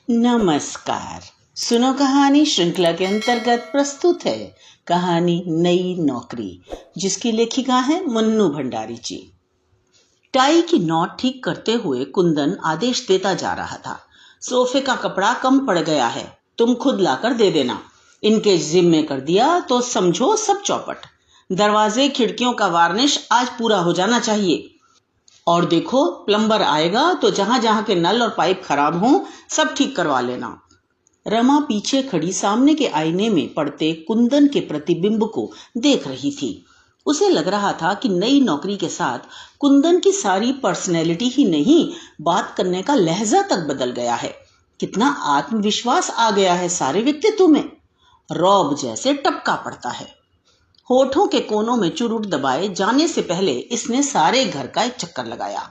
नमस्कार। सुनो कहानी श्रृंखला के अंतर्गत प्रस्तुत है कहानी नई नौकरी, जिसकी लेखिका है मन्नू भंडारी जी। टाई की नॉट ठीक करते हुए कुंदन आदेश देता जा रहा था। सोफे का कपड़ा कम पड़ गया है, तुम खुद लाकर दे देना। इनके जिम्मे कर दिया तो समझो सब चौपट। दरवाजे खिड़कियों का वार्निश आज पूरा हो जाना चाहिए। और देखो, प्लम्बर आएगा तो जहां जहां के नल और पाइप खराब हों सब ठीक करवा लेना। रमा पीछे खड़ी सामने के आईने में पड़ते कुंदन के प्रतिबिंब को देख रही थी। उसे लग रहा था कि नई नौकरी के साथ कुंदन की सारी पर्सनैलिटी ही नहीं, बात करने का लहजा तक बदल गया है। कितना आत्मविश्वास आ गया है सारे व्यक्तित्व में। रौब जैसे टपका पड़ता है। होठों के कोनों में चुरुट दबाए जाने से पहले इसने सारे घर का एक चक्कर लगाया।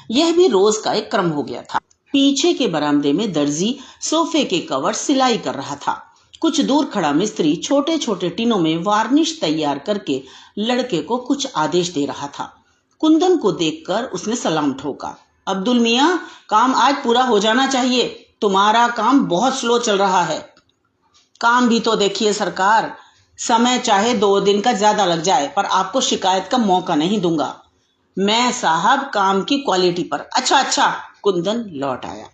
यह भी रोज का एक क्रम हो गया था। पीछे के बरामदे में दर्जी सोफे के कवर सिलाई कर रहा था। कुछ दूर खड़ा मिस्त्री छोटे छोटे टीनों में वार्निश तैयार करके लड़के को कुछ आदेश दे रहा था। कुंदन को देखकर उसने सलाम ठोका। अब्दुल मियां, काम आज पूरा हो जाना चाहिए। तुम्हारा काम बहुत स्लो चल रहा है। काम भी तो देखिए सरकार, समय चाहे 2 दिन का ज्यादा लग जाए पर आपको शिकायत का मौका नहीं दूंगा। मैं साहब काम की क्वालिटी पर। अच्छा। कुंदन लौट आया।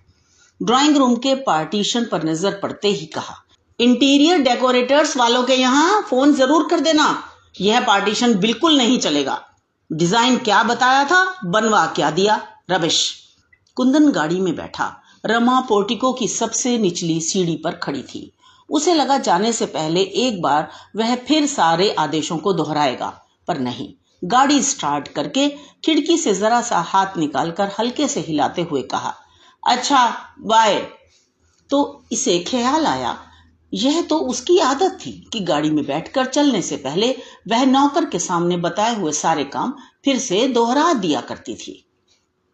ड्राइंग रूम के पार्टीशन पर नजर पड़ते ही कहा, इंटीरियर डेकोरेटर्स वालों के यहाँ फोन जरूर कर देना। यह पार्टीशन बिल्कुल नहीं चलेगा। डिजाइन क्या बताया था, बनवा क्या दिया, रबिश। कुंदन गाड़ी में बैठा। रमा पोर्टिको की सबसे निचली सीढ़ी पर खड़ी थी। उसे लगा जाने से पहले एक बार वह फिर सारे आदेशों को दोहराएगा, पर नहीं। गाड़ी स्टार्ट करके खिड़की से जरा सा हाथ निकालकर हल्के से हिलाते हुए कहा, अच्छा बाय। तो इसे ख्याल आया, यह तो उसकी आदत थी कि गाड़ी में बैठकर चलने से पहले वह नौकर के सामने बताए हुए सारे काम फिर से दोहरा दिया करती थी।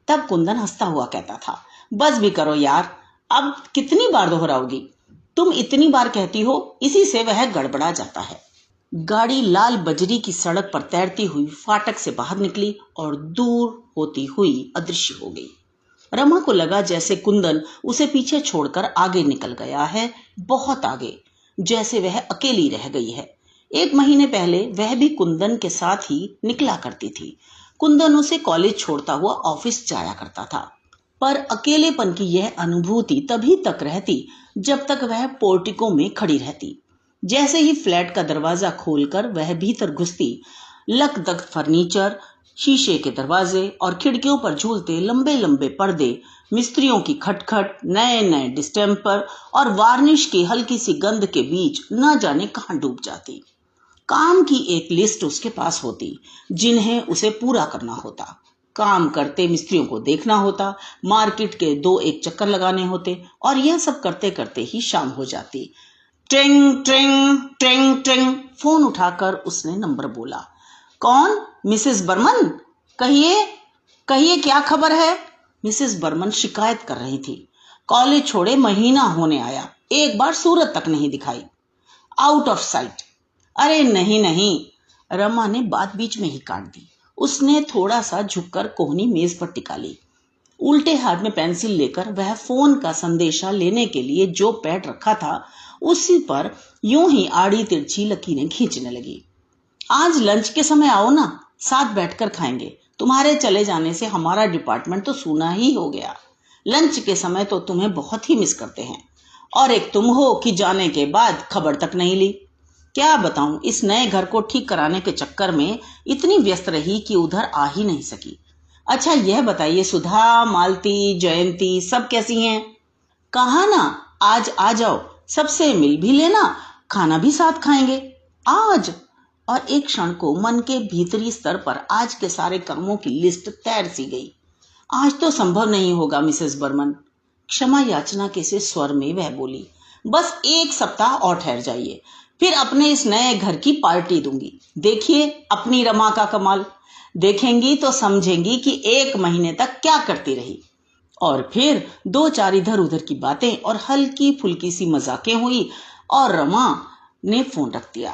तब कुंदन हंसता हुआ कहता था, बस भी करो यार, अब कितनी बार दोहराओगी। तुम इतनी बार कहती हो, इसी से वह गड़बड़ा जाता है। गाड़ी लाल बजरी की सड़क पर तैरती हुई फाटक से बाहर निकली और दूर होती हुई अदृश्य हो गई। रमा को लगा जैसे कुंदन उसे पीछे छोड़कर आगे निकल गया है, बहुत आगे, जैसे वह अकेली रह गई है। 1 महीने पहले वह भी कुंदन के साथ ही निकला करती थी। कुंदन उसे कॉलेज छोड़ता हुआ ऑफिस जाया करता था, पर अकेलेपन की यह अनुभूति तभी तक रहती जब तक वह पोर्टिको में खड़ी रहती। जैसे ही फ्लैट का दरवाजा खोलकर वह भीतर घुसती, लकदक फर्नीचर, शीशे के दरवाजे और खिड़कियों पर झूलते लंबे लंबे पर्दे, मिस्त्रियों की खटखट, नए नए डिस्टेम्पर और वार्निश की हल्की सी गंध के बीच न जाने कहां डूब जाती। काम की एक लिस्ट उसके पास होती जिन्हें उसे पूरा करना होता। काम करते मिस्त्रियों को देखना होता, मार्केट के 2-1 चक्कर लगाने होते और यह सब करते करते ही शाम हो जाती। ट्रिंग ट्रिंग ट्रिंग ट्रिंग। फोन उठाकर उसने नंबर बोला। कौन? मिसेस बर्मन? कहिए कहिए, क्या खबर है? मिसेस बर्मन शिकायत कर रही थी। कॉलेज छोड़े महीना होने आया, एक बार सूरत तक नहीं दिखाई। Out of site. अरे नहीं। रमा ने बात बीच में ही काट दी। उसने थोड़ा सा झुककर कोहनी मेज पर टिका ली। उल्टे हाथ में पेंसिल लेकर वह फोन का संदेशा लेने के लिए जो पैड रखा था उसी पर यूं ही आड़ी तिरछी लकीरें खींचने लगी। आज लंच के समय आओ ना, साथ बैठकर खाएंगे। तुम्हारे चले जाने से हमारा डिपार्टमेंट तो सूना ही हो गया। लंच के समय तो तुम्हें बहुत ही मिस करते हैं। और एक तुम हो कि जाने के बाद खबर तक नहीं ली। क्या बताऊं, इस नए घर को ठीक कराने के चक्कर में इतनी व्यस्त रही कि उधर आ ही नहीं सकी। अच्छा यह बताइए, सुधा, मालती, जयंती सब कैसी हैं? कहा ना, आज आ जाओ, सबसे मिल भी लेना, खाना भी साथ खाएंगे आज। और एक क्षण को मन के भीतरी स्तर पर आज के सारे कामों की लिस्ट तैर सी गई। आज तो संभव नहीं होगा मिसेस बर्मन, क्षमा याचना के से स्वर में वह बोली। बस 1 सप्ताह और ठहर जाइए, फिर अपने इस नए घर की पार्टी दूंगी। देखिए अपनी रमा का कमाल। देखेंगी तो समझेंगी कि 1 महीने तक क्या करती रही। और फिर 2-4 इधर उधर की बातें और हल्की फुल्की सी मजाकें हुई और रमा ने फोन रख दिया।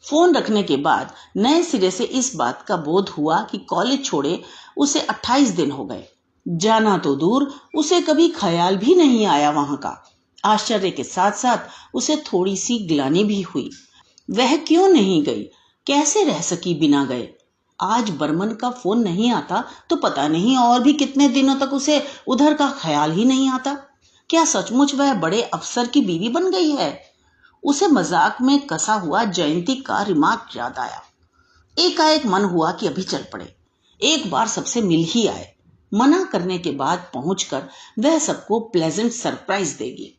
फोन रखने के बाद नए सिरे से इस बात का बोध हुआ कि कॉलेज छोड़े उसे 28 दिन हो गए। जाना तो दूर, उसे कभी ख्याल भी नहीं आया वहां का। आश्चर्य के साथ साथ उसे थोड़ी सी ग्लानि भी हुई। वह क्यों नहीं गई, कैसे रह सकी बिना गए। आज बर्मन का फोन नहीं आता तो पता नहीं और भी कितने दिनों तक उसे उधर का ख्याल ही नहीं आता। क्या सचमुच वह बड़े अफसर की बीवी बन गई है? उसे मजाक में कसा हुआ जयंती का रिमार्क याद आया। एकाएक मन हुआ कि अभी चल पड़े, एक बार सबसे मिल ही आए। मना करने के बाद पहुंचकर वह सबको प्लेजेंट सरप्राइज देगी।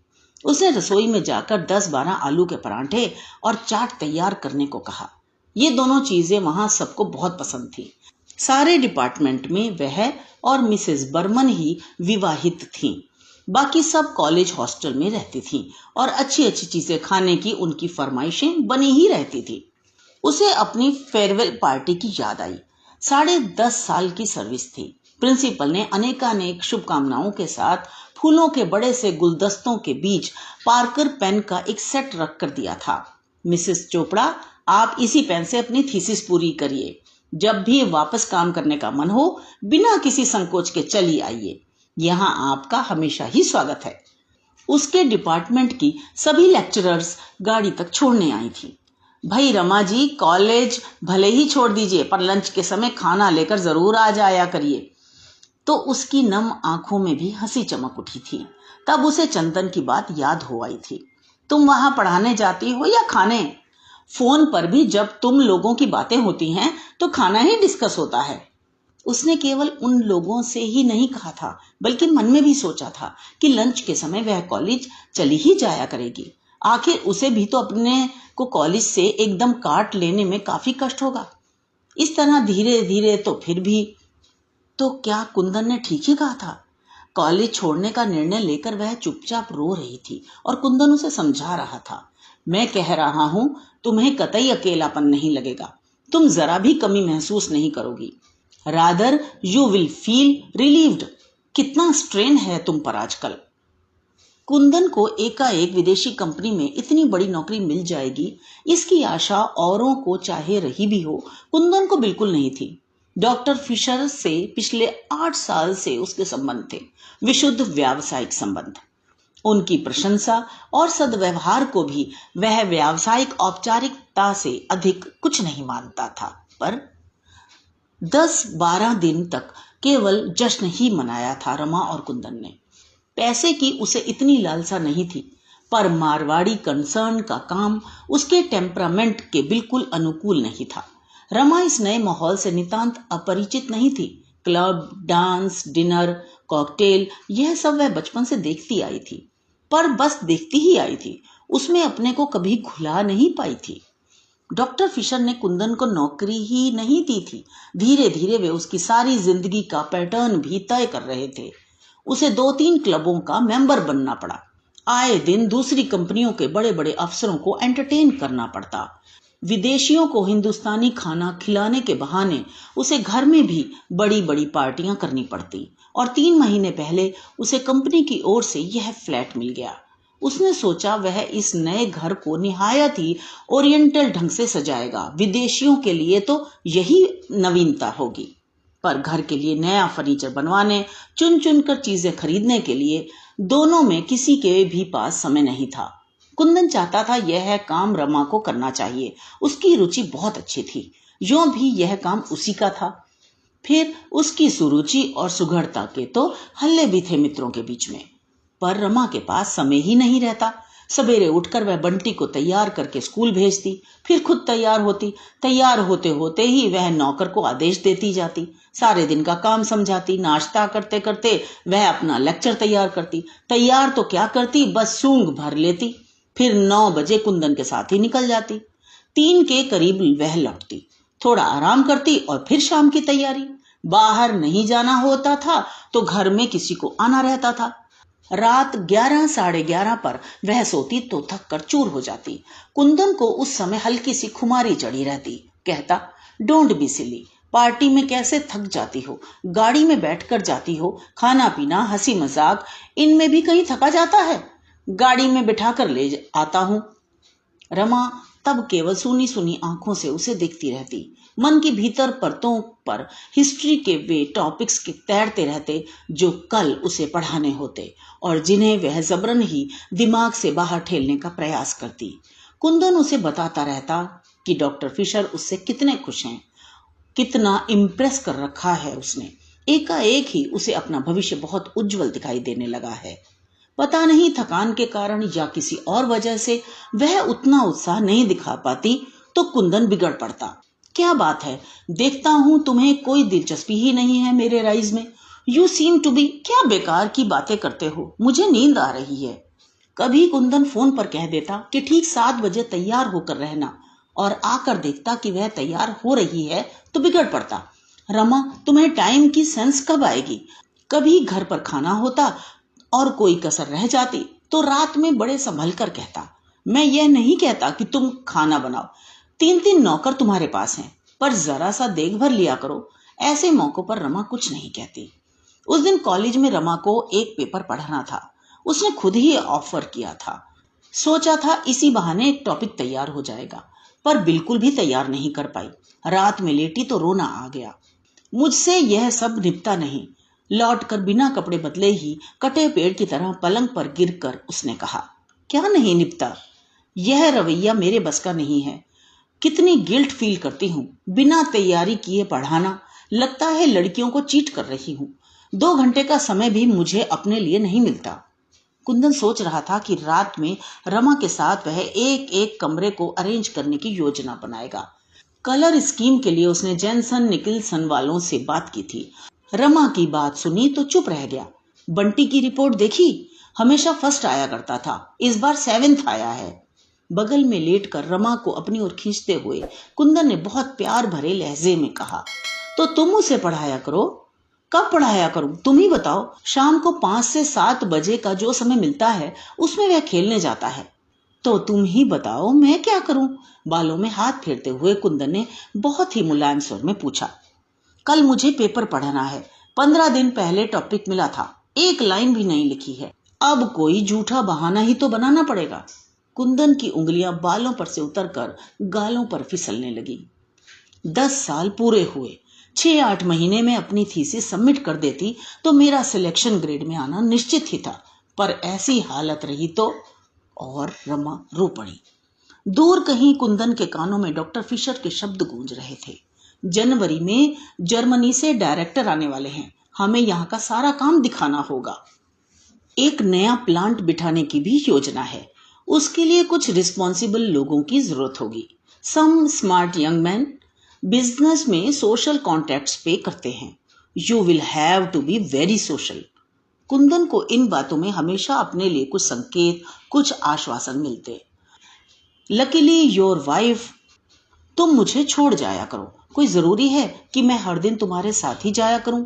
उसने रसोई में जाकर 10-12 आलू के परांठे और चाट तैयार करने को कहा। ये दोनों चीजें वहां सबको बहुत पसंद थी। सारे डिपार्टमेंट में वह और मिसेस बर्मन ही विवाहित थीं। बाकी सब कॉलेज हॉस्टल में रहती थीं और अच्छी अच्छी चीजें खाने की उनकी फरमाइशें बनी ही रहती थी। उसे अपनी फेयरवेल पार्टी की याद आई। 10.5 साल की सर्विस थी। प्रिंसिपल ने अनेकानेक शुभकामनाओं के साथ फूलों के बड़े से गुलदस्तों के बीच पार्कर पेन का एक सेट रख कर दिया था। मिसेस चोपड़ा, आप इसी पेन से अपनी थीसिस पूरी करिए। जब भी वापस काम करने का मन हो, बिना किसी संकोच के चली आइए। यहाँ आपका हमेशा ही स्वागत है। उसके डिपार्टमेंट की सभी लेक्चरर्स गाड़ी तक छोड़ने आई थी। भाई रमा जी, कॉलेज भले ही छोड़ दीजिए, पर लंच के समय खाना लेकर जरूर आ जाया करिए। तो उसकी नम आंखों में भी हंसी चमक उठी थी। तब उसे चंदन की बात याद हो आई थी। तुम वहां पढ़ाने जाती हो या खाने? फोन पर भी जब तुम लोगों की बातें होती हैं तो खाना ही डिस्कस होता है। उसने केवल उन लोगों से ही नहीं कहा था, बल्कि मन में भी सोचा था कि लंच के समय वह कॉलेज चली ही जाया करेगी। आखिर उसे भी तो अपने को कॉलेज से एकदम काट लेने में काफी कष्ट होगा। इस तरह धीरे धीरे तो फिर भी। तो क्या कुंदन ने ठीक ही कहा था? कॉलेज छोड़ने का निर्णय लेकर वह चुपचाप रो रही थी और कुंदन उसे समझा रहा था। मैं कह रहा हूं, तुम्हें कतई अकेलापन नहीं लगेगा। तुम जरा भी कमी महसूस नहीं करोगी। Rather you will feel relieved. कितना स्ट्रेन है तुम पर आजकल। कुंदन को एकाएक विदेशी कंपनी में इतनी बड़ी नौकरी मिल जाएगी, इसकी आशा औरों को चाहे रही भी हो, कुंदन को बिल्कुल नहीं थी। डॉक्टर फिशर से पिछले 8 साल से उसके संबंध थे, विशुद्ध व्यावसायिक संबंध। उनकी प्रशंसा और सद्व्यवहार को भी वह व्यावसायिक औपचारिकता से अधिक कुछ नहीं मानता था। पर 10-12 दिन तक केवल जश्न ही मनाया था रमा और कुंदन ने। पैसे की उसे इतनी लालसा नहीं थी, पर मारवाड़ी कंसर्न का काम उसके टेम्परामेंट के बिल्कुल अनुकूल नहीं था। रमा इस नए माहौल से नितांत अपरिचित नहीं थी। क्लब, डांस, डिनर, कॉकटेल, यह सब वह बचपन से देखती आई थी, पर बस देखती ही आई थी, उसमें अपने को कभी घुला नहीं पाई थी। डॉक्टर फिशर ने कुंदन को नौकरी ही नहीं दी थी। धीरे धीरे वे उसकी सारी जिंदगी का पैटर्न भी तय कर रहे थे। उसे 2-3 क्लबों का मेंबर बनना पड़ा। आए दिन दूसरी कंपनियों के बड़े बड़े अफसरों को एंटरटेन करना पड़ता। विदेशियों को हिंदुस्तानी खाना खिलाने के बहाने उसे घर में भी बड़ी बड़ी पार्टियां करनी पड़ती। और 3 महीने पहले उसे कंपनी की ओर से यह फ्लैट मिल गया। उसने सोचा वह इस नए घर को निहायत ही ओरिएंटल ढंग से सजाएगा। विदेशियों के लिए तो यही नवीनता होगी। पर घर के लिए नया फर्नीचर बनवाने, चुन चुन कर चीजें खरीदने के लिए दोनों में किसी के भी पास समय नहीं था। कुंदन चाहता था यह काम रमा को करना चाहिए। उसकी रुचि बहुत अच्छी थी, यूं भी यह काम उसी का था। फिर उसकी सुरुचि और सुघड़ता के तो हल्ले भी थे मित्रों के बीच में। पर रमा के पास समय ही नहीं रहता। सवेरे उठकर वह बंटी को तैयार करके स्कूल भेजती, फिर खुद तैयार होती। तैयार होते होते ही वह नौकर को आदेश देती जाती, सारे दिन का काम समझाती। नाश्ता करते करते वह अपना लेक्चर तैयार करती। तैयार तो क्या करती, बस सूंघ भर लेती। फिर 9 बजे कुंदन के साथ ही निकल जाती। 3 के करीब वह लौटती, थोड़ा आराम करती और फिर शाम की तैयारी। बाहर नहीं जाना होता था तो घर में किसी को आना रहता था। रात 11, 11:30 पर वह सोती तो थक कर चूर हो जाती। कुंदन को उस समय हल्की सी खुमारी चढ़ी रहती। कहता, डोंट बी सिली, पार्टी में कैसे थक जाती हो, गाड़ी में बैठकर जाती हो, खाना पीना, हंसी मजाक, इनमें भी कहीं थका जाता है। गाड़ी में बिठा कर ले आता हूं। रमा तब केवल सुनी सुनी आंखों से उसे देखती रहती। मन के भीतर परतों पर हिस्ट्री के वे टॉपिक्स के तैरते रहते जो कल उसे पढ़ाने होते और जिन्हें वह जबरन ही दिमाग से बाहर ठेलने का प्रयास करती। कुंदन उसे बताता रहता कि डॉक्टर फिशर उससे कितने खुश हैं, कितना इम्प्रेस कर रखा है उसने। एकाएक ही उसे अपना भविष्य बहुत उज्जवल दिखाई देने लगा है। पता नहीं थकान के कारण या किसी और वजह से वह उतना उत्साह नहीं दिखा पाती तो कुंदन बिगड़ पड़ता। क्या बात है, देखता हूं तुम्हें कोई दिलचस्पी ही नहीं है मेरे राइज में। यू सीम टू बी, क्या बेकार की बातें करते हो, मुझे नींद आ रही है। कभी कुंदन फोन पर कह देता कि ठीक 7 बजे तैयार होकर रहना और आकर देखता कि वह तैयार हो रही है तो बिगड़ पड़ता। रमा, तुम्हें टाइम की सेंस कब आएगी? कभी घर पर खाना होता और कोई कसर रह जाती तो रात में बड़े संभल कर कहता, मैं यह नहीं कहता कि तुम खाना बनाओ, 3 नौकर तुम्हारे पास हैं, पर जरा सा देख भर लिया करो। ऐसे मौकों पर रमा कुछ नहीं कहती। उस दिन कॉलेज में रमा को एक पेपर पढ़ना था। उसने खुद ही ऑफर किया था। सोचा था इसी बहाने एक टॉपिक तैयार हो जाएगा, पर बिल्कुल भी तैयार नहीं कर पाई। रात में लेटी तो रोना आ गया। मुझसे यह सब निपटा नहीं। लौट कर बिना कपड़े बदले ही कटे पेड़ की तरह पलंग पर गिरकर उसने कहा, क्या नहीं निपटा? यह रवैया मेरे बस का नहीं है। कितनी गिल्ट फील करती हूँ, बिना तैयारी किए पढ़ाना। लगता है लड़कियों को चीट कर रही हूँ। 2 घंटे का समय भी मुझे अपने लिए नहीं मिलता। कुंदन सोच रहा था कि रात में रमा के साथ वह एक एक कमरे को अरेंज करने की योजना बनाएगा। कलर स्कीम के लिए उसने जेनसन निकलसन वालों से बात की थी। रमा की बात सुनी तो चुप रह गया। बंटी की रिपोर्ट देखी? हमेशा फर्स्ट आया करता था, इस बार 7th आया है। बगल में लेटकर रमा को अपनी ओर खींचते हुए कुंदन ने बहुत प्यार भरे लहजे में कहा, तो तुम उसे पढ़ाया करो। कब पढ़ाया करूं, तुम ही बताओ। शाम को 5 से 7 बजे का जो समय मिलता है उसमें वह खेलने जाता है। तो तुम ही बताओ मैं क्या करूं? बालों में हाथ फेरते हुए कुंदन ने बहुत ही मुलायम स्वर में पूछा। कल मुझे पेपर पढ़ना है। 15 दिन पहले टॉपिक मिला था, एक लाइन भी नहीं लिखी है। अब कोई झूठा बहाना ही तो बनाना पड़ेगा। कुंदन की उंगलियां बालों पर से उतरकर गालों पर फिसलने लगी। 10 साल पूरे हुए। 6-8 महीने में अपनी थीसिस सबमिट कर देती तो मेरा सिलेक्शन ग्रेड में आना निश्चित ही था, पर ऐसी हालत रही तो। और रमा रो पड़ी। दूर कहीं कुंदन के कानों में डॉक्टर फिशर के शब्द गूंज रहे थे। जनवरी में जर्मनी से डायरेक्टर आने वाले हैं, हमें यहाँ का सारा काम दिखाना होगा। एक नया प्लांट बिठाने की भी योजना है, उसके लिए कुछ रिस्पॉन्सिबल लोगों की जरूरत होगी। Some smart young man business में सोशल कॉन्टैक्ट्स पे करते हैं। You will have to be very social. Kundan को इन बातों में हमेशा अपने लिए कुछ संकेत, कुछ आश्वासन मिलते। लकीली योर वाइफ, तुम मुझे छोड़ जाया करो। कोई जरूरी है कि मैं हर दिन तुम्हारे साथ ही जाया करूं?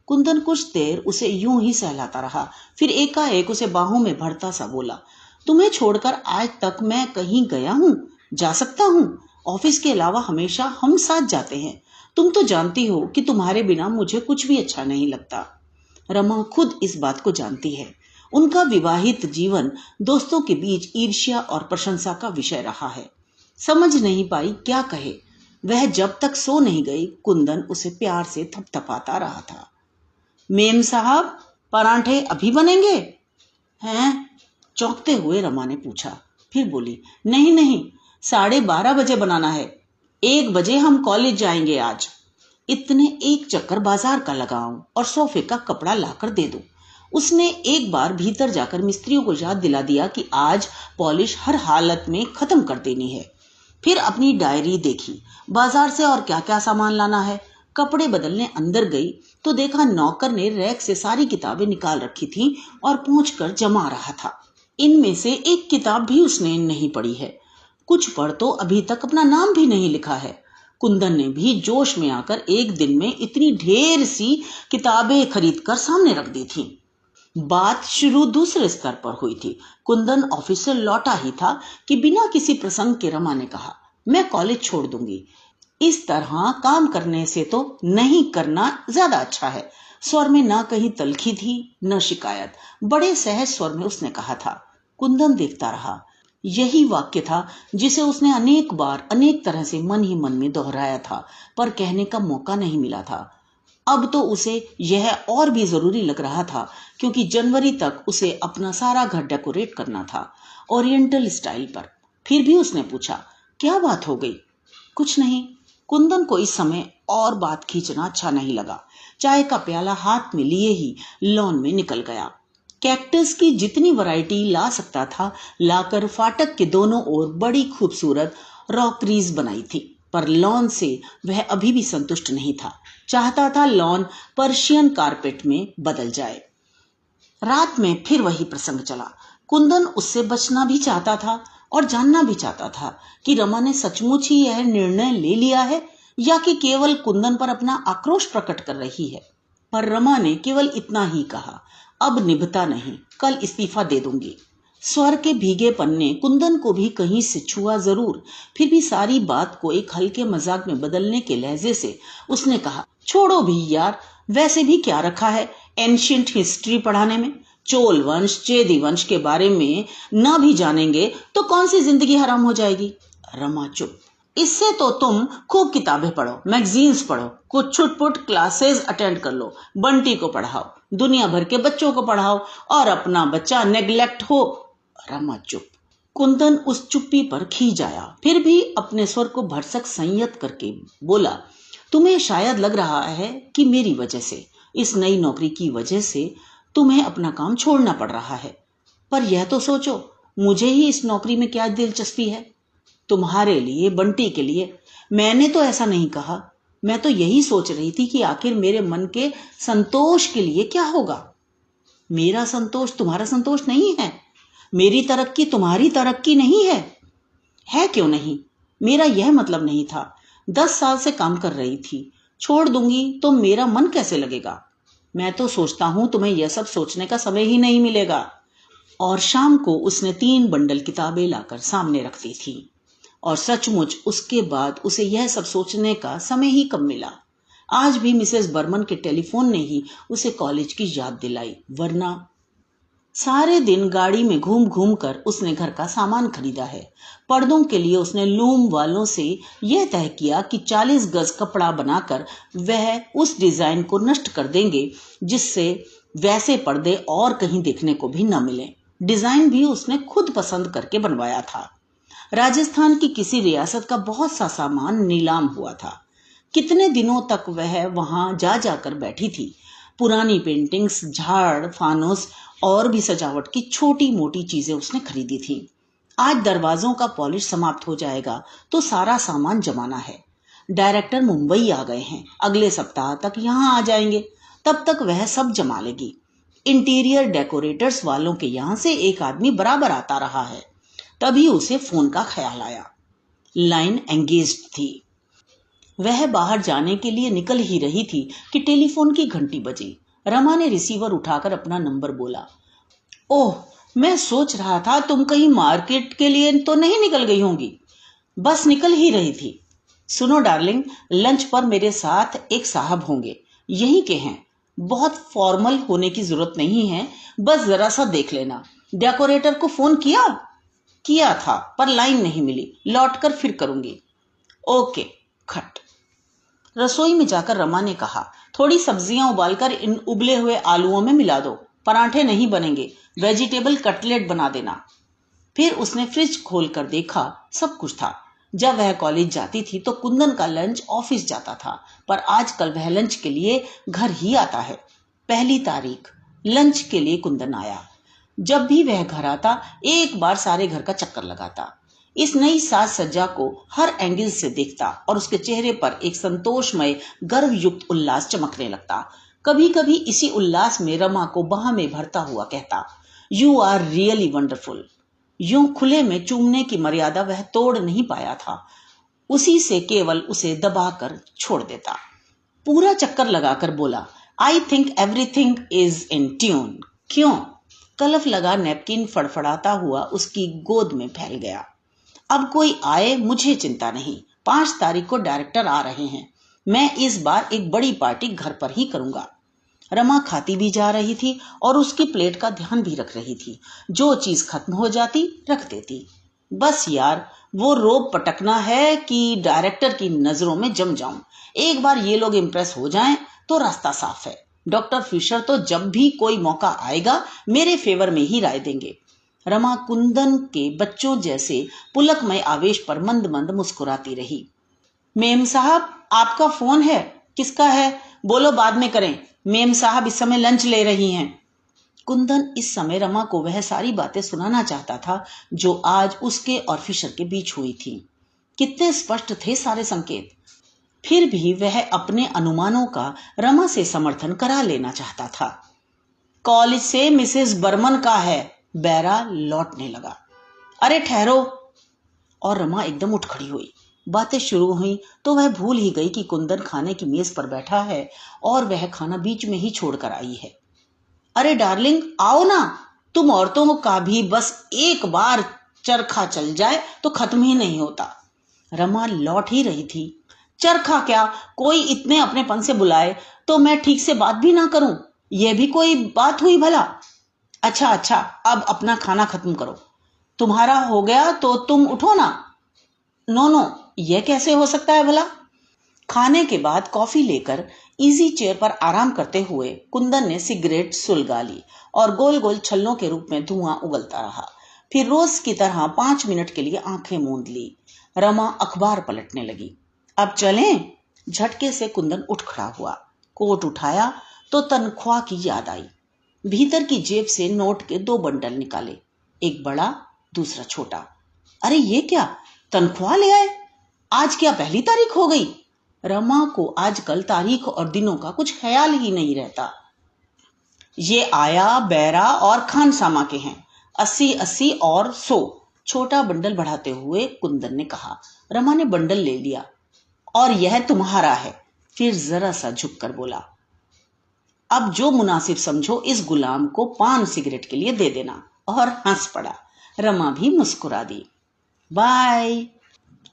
कुंदन कुछ देर उसे यूं ही सहलाता रहा, फिर एकाएक उसे बाहों में भरता सा बोला, तुम्हें छोड़कर आज तक मैं कहीं गया हूं? जा सकता हूं? ऑफिस के अलावा हमेशा हम साथ जाते हैं। तुम तो जानती हो कि तुम्हारे बिना मुझे कुछ भी अच्छा नहीं लगता। रमा खुद इस बात को जानती है। उनका विवाहित जीवन दोस्तों के बीच ईर्ष्या और प्रशंसा का विषय रहा है। समझ नहीं पाई क्या कहे। वह जब तक सो नहीं गई, कुंदन उसे प्यार से थपथपाता रहा था। मेम साहब, परांठे अभी बनेंगे हैं? चौंकते हुए रमा ने पूछा। फिर बोली, नहीं नहीं, 12:30 बजे बनाना है। 1 बजे हम कॉलेज जाएंगे आज। इतने एक चक्कर बाजार का लगाऊं और सोफे का कपड़ा लाकर दे दूं। उसने एक बार भीतर जाकर मिस्त्रियों को याद दिला दिया कि आज पॉलिश हर हालत में खत्म कर देनी है। फिर अपनी डायरी देखी, बाजार से और क्या क्या सामान लाना है। कपड़े बदलने अंदर गई तो देखा नौकर ने रैक से सारी किताबें निकाल रखी थी और पहुंचकर जमा रहा था। इनमें से एक किताब भी उसने नहीं पढ़ी है। कुछ पढ़ तो अभी तक अपना नाम भी नहीं लिखा है। कुंदन ने भी जोश में आकर एक दिन में इतनी ढेर सी किताबें खरीदकर सामने रख दी थी। बात शुरू दूसरे स्तर पर हुई थी। कुंदन ऑफिस से लौटा ही था कि बिना किसी प्रसंग के रमा ने कहा, मैं कॉलेज छोड़ दूंगी। इस तरह काम करने से तो नहीं करना ज्यादा अच्छा है। स्वर में ना कहीं तलखी थी न शिकायत, बड़े सहज स्वर में उसने कहा था। कुंदन देखता रहा। यही वाक्य था जिसे उसने अनेक बार अनेक तरह से मन ही मन में दोहराया था, पर कहने का मौका नहीं मिला था। अब तो उसे यह और भी जरूरी लग रहा था, क्योंकि जनवरी तक उसे अपना सारा घर डेकोरेट करना था, ओरिएंटल स्टाइल पर। फिर भी उसने पूछा, क्या बात हो गई? कुछ नहीं। कुंदन को इस समय और बात खींचना अच्छा नहीं लगा। चाय का प्याला हाथ में लिए ही लॉन में निकल गया। कैक्टस की जितनी वैरायटी ला सकता था लाकर फाटक के दोनों ओर बड़ी खूबसूरत रॉकरीज बनाई थी, पर लॉन से वह अभी भी संतुष्ट नहीं था। चाहता था लॉन पर्शियन कारपेट में बदल जाए। रात में फिर वही प्रसंग चला। कुंदन उससे बचना भी चाहता था और जानना भी चाहता था कि रमा ने सचमुच ही यह निर्णय ले लिया है या कि केवल कुंदन पर अपना आक्रोश प्रकट कर रही है। पर रमा ने केवल इतना ही कहा, अब निभता नहीं, कल इस्तीफा दे दूंगी। स्वर के भीगेपन ने कुंदन को भी कहीं से छुआ जरूर। फिर भी सारी बात को एक हल्के मजाक में बदलने के लहजे से उसने कहा, छोड़ो भी यार, वैसे भी क्या रखा है एंशियंट हिस्ट्री पढ़ाने में? चोल वंश चेदी वंश के बारे में न भी जानेंगे तो कौन सी जिंदगी हराम हो जाएगी। रमा चुप। इससे तो तुम खूब किताबें पढ़ो, मैगजीन्स पढ़ो, कुछ छुटपुट क्लासेस अटेंड कर लो, बंटी को पढ़ाओ, दुनिया भर के बच्चों को पढ़ाओ और अपना बच्चा नेग्लेक्ट हो। रमा चुप। कुंदन उस चुप्पी पर खींच आया, फिर भी अपने स्वर को भरसक संयत करके बोला, तुम्हें शायद लग रहा है कि मेरी वजह से, इस नई नौकरी की वजह से तुम्हें अपना काम छोड़ना पड़ रहा है, पर यह तो सोचो, मुझे ही इस नौकरी में क्या दिलचस्पी है? तुम्हारे लिए, बंटी के लिए? मैंने तो ऐसा नहीं कहा। मैं तो यही सोच रही थी कि आखिर मेरे मन के संतोष के लिए क्या होगा। मेरा संतोष तुम्हारा संतोष नहीं है, मेरी तरक्की तुम्हारी तरक्की नहीं है। है क्यों नहीं? मेरा यह मतलब नहीं था। 10 साल से काम कर रही थी, छोड़ दूंगी तो मेरा मन कैसे लगेगा? मैं तो सोचता हूं तुम्हें यह सब सोचने का समय ही नहीं मिलेगा। और शाम को उसने 3 बंडल किताबें लाकर सामने रख दी थी, और सचमुच उसके बाद उसे यह सब सोचने का समय ही कम मिला। आज भी मिसेस बर्मन के टेलीफोन ने ही उसे कॉलेज की याद दिलाई, वरना सारे दिन गाड़ी में घूम घूम कर उसने घर का सामान खरीदा है। पर्दों के लिए उसने लूम वालों से यह तय किया कि 40 गज कपड़ा बनाकर वह उस डिजाइन को नष्ट कर देंगे जिससे वैसे पर्दे और कहीं देखने को भी न मिले। डिजाइन भी उसने खुद पसंद करके बनवाया था। राजस्थान की किसी रियासत का बहुत सा सामान नीलाम हुआ था। कितने दिनों तक वह वहां जा जाकर बैठी थी। पुरानी पेंटिंग्स, झाड़, फानोस और भी सजावट की छोटी मोटी चीजें उसने खरीदी थी। आज दरवाजों का पॉलिश समाप्त हो जाएगा तो सारा सामान जमाना है। डायरेक्टर मुंबई आ गए हैं, अगले सप्ताह तक यहाँ आ जाएंगे, तब तक वह सब जमा लेगी। इंटीरियर डेकोरेटर्स वालों के यहाँ से एक आदमी बराबर आता रहा है। तभी उसे फोन का ख्याल आया। लाइन एंगेज्ड थी। वह बाहर जाने के लिए निकल ही रही थी कि टेलीफोन की घंटी बजी। रमा ने रिसीवर उठाकर अपना नंबर बोला। ओह, मैं सोच रहा था तुम कहीं मार्केट के लिए तो नहीं निकल गई होंगी। बस निकल ही रही थी। सुनो डार्लिंग, लंच पर मेरे साथ एक साहब होंगे, यहीं के हैं। बहुत फॉर्मल होने की जरूरत नहीं है, बस जरा सा देख लेना। डेकोरेटर को फोन किया था पर लाइन नहीं मिली, लौटकर फिर करूंगी। ओके। खट। रसोई में जाकर रमा ने कहा, थोड़ी सब्जियां उबालकर इन उबले हुए आलूओं में मिला दो। पराठे नहीं बनेंगे, वेजिटेबल कटलेट बना देना। फिर उसने फ्रिज खोलकर देखा, सब कुछ था। जब वह कॉलेज जाती थी तो कुंदन का लंच ऑफिस जाता था, पर आजकल वह लंच के लिए घर ही आता है। 1 तारीख लंच के लिए कुंदन आया। जब भी वह घर आता एक बार सारे घर का चक्कर लगाता, इस नई साज सज्जा को हर एंगल से देखता और उसके चेहरे पर एक संतोषमय गर्व युक्त उल्लास चमकने लगता। कभी कभी इसी उल्लास में रमा को बाह में भरता हुआ कहता, यू आर रियली वंडरफुल। यूं खुले में चूमने की मर्यादा वह तोड़ नहीं पाया था, उसी से केवल उसे दबाकर छोड़ देता। पूरा चक्कर लगाकर बोला, I think everything is in tune. क्यों? कलफ लगा नैपकिन फड़फड़ाता हुआ उसकी गोद में फैल गया। अब कोई आए मुझे चिंता नहीं। 5 तारीख को डायरेक्टर आ रहे हैं। मैं इस बार एक बड़ी पार्टी घर पर ही करूंगा। रमा खाती भी जा रही थी और उसकी प्लेट का ध्यान भी रख रही थी। जो चीज खत्म हो जाती रख देती। बस यार, वो रोब पटकना है कि डायरेक्टर की नजरों में जम जाऊं। एक बार ये लोग इम्प्रेस हो जाएं तो रास्ता साफ है। डॉक्टर फिशर तो जब भी कोई मौका आएगा मेरे फेवर में ही राय देंगे। रमा कुंदन के बच्चों जैसे पुलकमय आवेश पर मंद मंद मुस्कुराती रही। मेम साहब, आपका फोन है? किसका है? बोलो, बाद में करें। मेम साहब इस समय लंच ले रही हैं। कुंदन इस समय रमा को वह सारी बातें सुनाना चाहता था जो आज उसके और फिशर के बीच हुई थी। कितने स्पष्ट थे सारे संकेत। फिर भी वह अपने अनुमानों का रमा से समर्थन करा लेना चाहता था। कॉलेज से मिसेस बर्मन का है, बैरा लौटने लगा। अरे ठहरो। और रमा एकदम उठ खड़ी हुई। बातें शुरू हुई तो वह भूल ही गई कि कुंदन खाने की मेज पर बैठा है और वह खाना बीच में ही छोड़कर आई है। अरे डार्लिंग, आओ ना। तुम औरतों का भी बस एक बार चरखा चल जाए तो खत्म ही नहीं होता। रमा लौट ही रही थी। चरखा क्या, कोई इतने अपनेपन से बुलाए तो मैं ठीक से बात भी ना करूं, यह भी कोई बात हुई भला? अच्छा अच्छा, अब अपना खाना खत्म करो। तुम्हारा हो गया तो तुम उठो ना। नो नो, यह कैसे हो सकता है भला? खाने के बाद कॉफी लेकर इजी चेयर पर आराम करते हुए कुंदन ने सिगरेट सुलगा ली और गोल गोल छल्लों के रूप में धुआं उगलता रहा। फिर रोज की तरह 5 मिनट के लिए आंखें मूंद ली। रमा अखबार पलटने लगी। अब चलें? झटके से कुंदन उठ खड़ा हुआ। कोट उठाया तो तनख्वाह की याद आई। भीतर की जेब से नोट के 2 बंडल निकाले, एक बड़ा, दूसरा छोटा। अरे ये क्या, तनख्वाह ले आए? आज क्या पहली तारीख हो गई? रमा को आजकल तारीख और दिनों का कुछ ख्याल ही नहीं रहता। ये आया, बैरा और खानसामा के हैं। 80 80 और 100। छोटा बंडल बढ़ाते हुए कुंदन ने कहा। रमा ने बंडल ले लिया। और यह तुम्हारा है। फिर जरा सा झुककर बोला, अब जो मुनासिब समझो इस गुलाम को पान सिगरेट के लिए दे देना। और हंस पड़ा। रमा भी मुस्कुरा दी। बाय।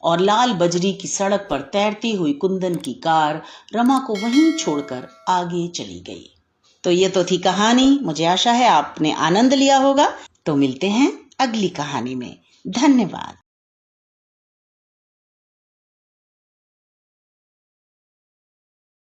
और लाल बजरी की सड़क पर तैरती हुई कुंदन की कार रमा को वहीं छोड़कर आगे चली गई। तो ये तो थी कहानी। मुझे आशा है आपने आनंद लिया होगा। तो मिलते हैं अगली कहानी में। धन्यवाद।